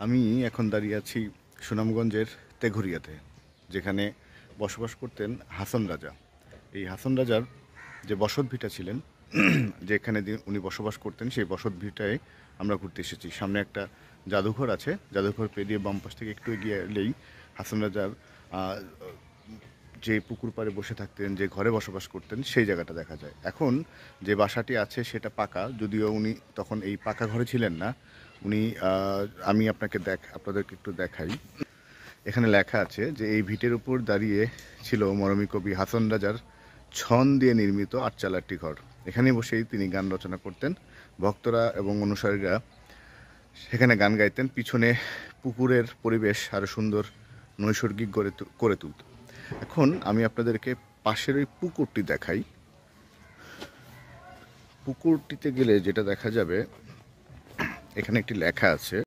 আমি এখন দাঁড়িয়ে আছি সুনামগঞ্জের তেঘুরিয়াতে, যেখানে বসবাস করতেন হাসন রাজা। এই হাসন রাজার যে বসতভিটা ছিলেন, যেখানে উনি বসবাস করতেন, সেই বসতভিটায় আমরা ঘুরতে এসেছি। সামনে একটা জাদুঘর আছে, জাদুঘর পেরিয়ে বাম পাশ থেকে একটু এগিয়ে এলেই হাসন রাজার যে পুকুর পাড়ে বসে থাকতেন, যে ঘরে বসবাস করতেন, সেই জায়গাটা দেখা যায়। এখন যে বাসাটি আছে সেটা পাকা, যদিও উনি তখন এই পাকা ঘরে ছিলেন না। উনি আমি আপনাদেরকে একটু দেখাই। এখানে লেখা আছে যে এই ভিটের উপর দাঁড়িয়ে ছিল মরমী কবি হাসন রাজার ছন দিয়ে নির্মিত আটচালা একটি ঘর। এখানে বসেই তিনি গান রচনা করতেন। ভক্তরা এবং অনুসারীরা সেখানে গান গাইতেন। পিছনে পুকুরের পরিবেশ আরও সুন্দর নৈসর্গিক করে তুলত। এখন আমি আপনাদেরকে পাশের ওই পুকুরটি দেখাই। পুকুরটিতে গেলে যেটা দেখা যাবে, এখানে একটি লেখা আছে।